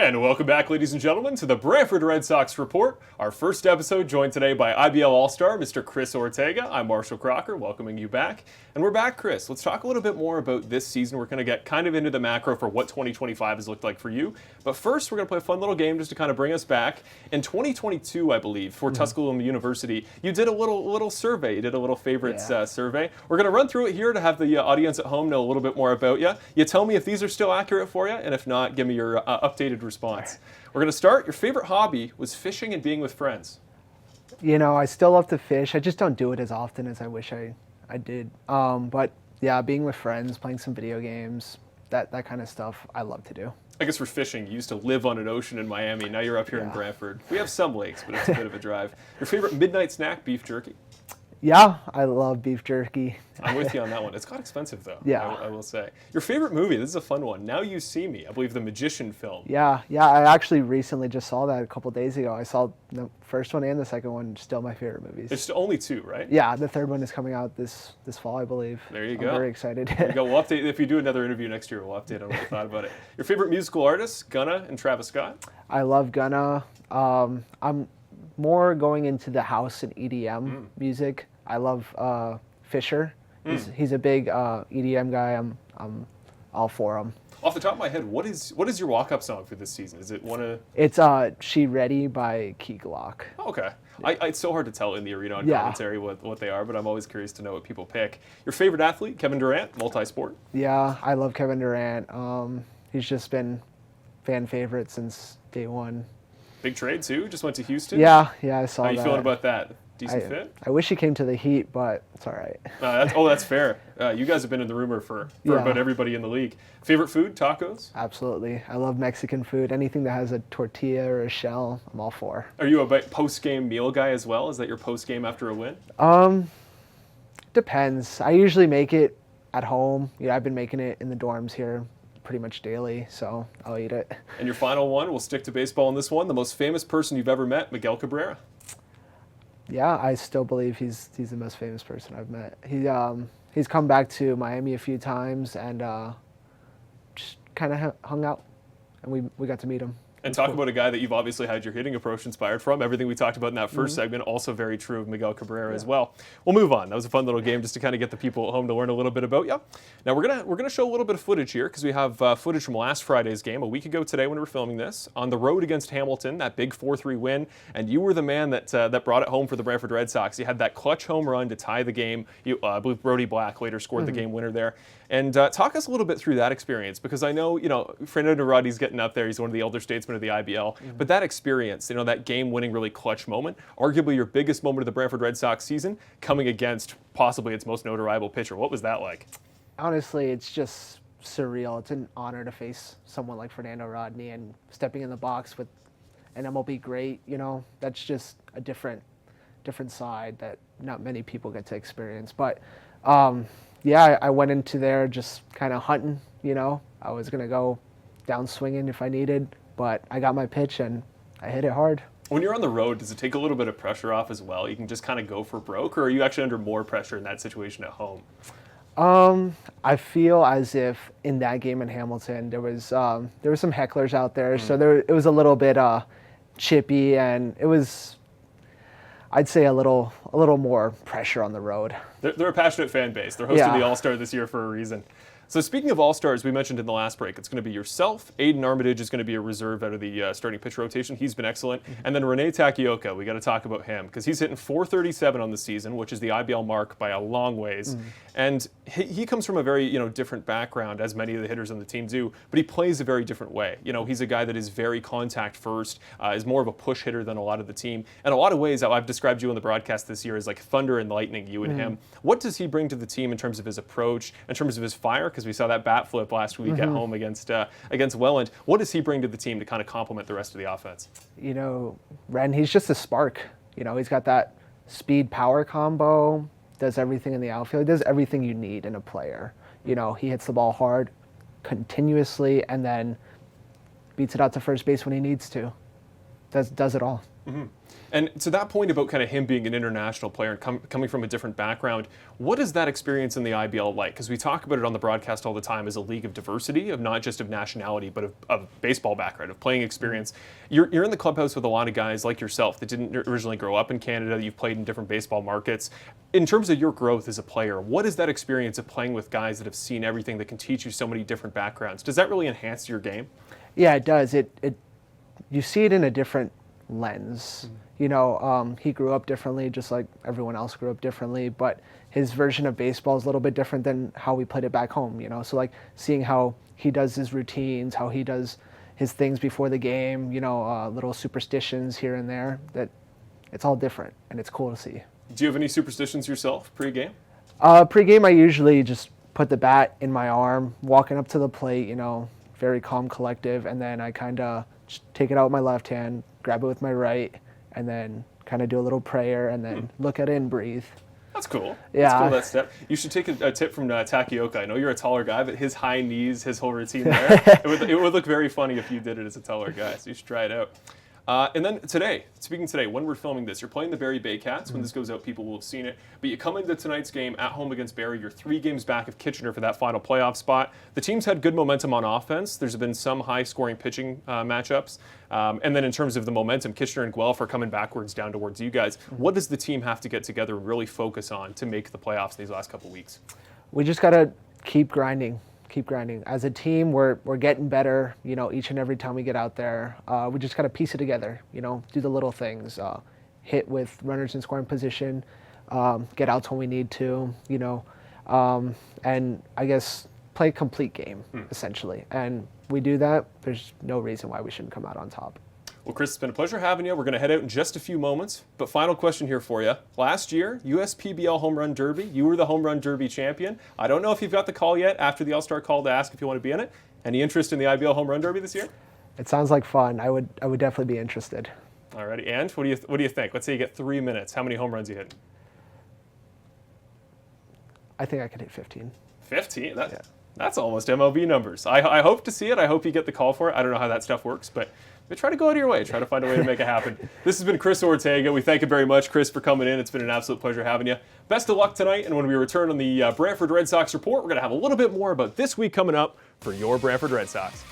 And welcome back, ladies and gentlemen, to the Brantford Red Sox Report. Our first episode, joined today by IBL All-Star, Mr. Chris Ortega. I'm Marshall Crocker, welcoming you back. And we're back, Chris. Let's talk a little bit more about this season. We're going to get kind of into the macro for what 2025 has looked like for you. But first, we're going to play a fun little game just to kind of bring us back. In 2022, I believe, for Tusculum University, you did a little survey. You did a little favorites survey. We're going to run through it here to have the audience at home know a little bit more about you. You tell me if these are still accurate for you, and if not, give me your updated response. We're going to start. Your favorite hobby was fishing and being with friends. You know, I still love to fish. I just don't do it as often as I wish I did. But yeah, being with friends, playing some video games, that kind of stuff, I love to do. I guess for fishing, you used to live on an ocean in Miami. Now you're up here in Brantford. We have some lakes, but it's a bit of a drive. Your favorite midnight snack, beef jerky? Yeah, I love beef jerky. I'm with you on that one. It's got expensive, though. Yeah. I will say. Your favorite movie? This is a fun one. Now You See Me. I believe the Magician film. Yeah. I actually recently just saw that a couple days ago. I saw the first one and the second one, still my favorite movies. There's only two, right? Yeah, the third one is coming out this fall, I believe. There you go. I'm very excited. There you go. We'll update. If you do another interview next year, we'll update on what you thought about it. Your favorite musical artists? Gunna and Travis Scott? I love Gunna. I'm more going into the house and EDM music. I love Fisher. He's a big EDM guy. I'm all for him. Off the top of my head, what is your walk-up song for this season? Is it one of? It's She Ready by Key Glock. Oh, okay. It's so hard to tell in the arena on commentary what they are, but I'm always curious to know what people pick. Your favorite athlete? Kevin Durant, multi-sport? Yeah, I love Kevin Durant. He's just been fan favorite since day one. Big trade too. Just went to Houston. Yeah, I saw that. How you feeling about that? Decent fit? I wish he came to the Heat, but it's all right. That's fair. You guys have been in the rumor for about everybody in the league. Favorite food? Tacos? Absolutely. I love Mexican food. Anything that has a tortilla or a shell, I'm all for. Are you a post-game meal guy as well? Is that your post-game after a win? Depends. I usually make it at home. Yeah, I've been making it in the dorms here pretty much daily, so I'll eat it. And your final one, we'll stick to baseball in this one. The most famous person you've ever met, Miguel Cabrera. Yeah, I still believe he's the most famous person I've met. He's come back to Miami a few times and just kind of hung out, and we got to meet him. And talk about a guy that you've obviously had your hitting approach inspired from. Everything we talked about in that first segment, also very true of Miguel Cabrera as well. We'll move on. That was a fun little game just to kind of get the people at home to learn a little bit about you. Now we're gonna show a little bit of footage here because we have footage from last Friday's game, a week ago today when we were filming this, on the road against Hamilton, that big 4-3 win. And you were the man that brought it home for the Brantford Red Sox. You had that clutch home run to tie the game. I believe Brody Black later scored the game winner there. And talk us a little bit through that experience, because I know, Fernando Naradi's getting up there. He's one of the elder statesmen of the IBL. But that experience, that game-winning, really clutch moment, arguably your biggest moment of the Brantford Red Sox season, coming against possibly its most notoriable pitcher. What was that like? Honestly, it's just surreal. It's an honor to face someone like Fernando Rodney and stepping in the box with an MLB great. That's just a different side that not many people get to experience. But I went into there just kind of hunting, I was going to go down swinging if I needed, but I got my pitch and I hit it hard. When you're on the road, does it take a little bit of pressure off as well? You can just kind of go for broke, or are you actually under more pressure in that situation at home? I feel as if in that game in Hamilton, there was some hecklers out there, so it was a little bit chippy, and it was, I'd say, a little more pressure on the road. They're a passionate fan base. They're hosting the All-Star this year for a reason. So speaking of All-Stars, we mentioned in the last break, it's going to be yourself. Aiden Armitage is going to be a reserve out of the starting pitch rotation. He's been excellent. And then Rene Takioka, we got to talk about him because he's hitting .437 on the season, which is the IBL mark by a long ways. And he comes from a very different background, as many of the hitters on the team do, but he plays a very different way. He's a guy that is very contact first, is more of a push hitter than a lot of the team. In a lot of ways, I've described you on the broadcast this year as like thunder and lightning, you and him. What does he bring to the team in terms of his approach, in terms of his fire? Because we saw that bat flip last week at home against Welland. What does he bring to the team to kind of complement the rest of the offense? Ren, he's just a spark. He's got that speed power combo, does everything in the outfield. He does everything you need in a player. He hits the ball hard continuously and then beats it out to first base when he needs to. Does it all. And to that point about kind of him being an international player and coming from a different background, what is that experience in the IBL like? Because we talk about it on the broadcast all the time as a league of diversity, of not just of nationality, but of baseball background, of playing experience. You're in the clubhouse with a lot of guys like yourself that didn't originally grow up in Canada, you've played in different baseball markets. In terms of your growth as a player, what is that experience of playing with guys that have seen everything, that can teach you so many different backgrounds? Does that really enhance your game? Yeah, it does. You see it in a different lens. You know, he grew up differently, just like everyone else grew up differently, but his version of baseball is a little bit different than how we played it back home, you know? So like seeing how he does his routines, how he does his things before the game, you know, little superstitions here and there, that it's all different and it's cool to see. Do you have any superstitions yourself pre-game? Pre-game, I usually just put the bat in my arm, walking up to the plate, you know, very calm, collective, and then I kind of take it out with my left hand, grab it with my right, and then kind of do a little prayer, and then look at it and breathe. That's cool. Yeah. That's cool, that step. You should take a tip from Takioka. I know you're a taller guy, but his high knees, his whole routine there, it would look very funny if you did it as a taller guy, so you should try it out. And then today, when we're filming this, you're playing the Barrie Bay Cats. When this goes out, people will have seen it. But you come into tonight's game at home against Barrie. You're 3 games back of Kitchener for that final playoff spot. The team's had good momentum on offense. There's been some high-scoring pitching matchups. And then in terms of the momentum, Kitchener and Guelph are coming backwards down towards you guys. What does the team have to get together and really focus on to make the playoffs these last couple weeks? We just got to keep grinding. As a team, we're getting better, you know, each and every time we get out there. We just got to piece it together, you know, do the little things, hit with runners in scoring position, get outs when we need to, you know, and I guess play a complete game, essentially. And we do that, there's no reason why we shouldn't come out on top. Well, Chris, it's been a pleasure having you. We're going to head out in just a few moments. But final question here for you. Last year, USPBL Home Run Derby, you were the Home Run Derby champion. I don't know if you've got the call yet after the All-Star call to ask if you want to be in it. Any interest in the IBL Home Run Derby this year? It sounds like fun. I would definitely be interested. Alrighty, and what do you think? Let's say you get 3 minutes. How many home runs you hit? I think I could hit 15. 15? That's almost MLB numbers. I hope to see it. I hope you get the call for it. I don't know how that stuff works, but try to go out of your way. Try to find a way to make it happen. This has been Chris Ortega. We thank you very much, Chris, for coming in. It's been an absolute pleasure having you. Best of luck tonight, and when we return on the Brantford Red Sox Report, we're going to have a little bit more about this week coming up for your Brantford Red Sox.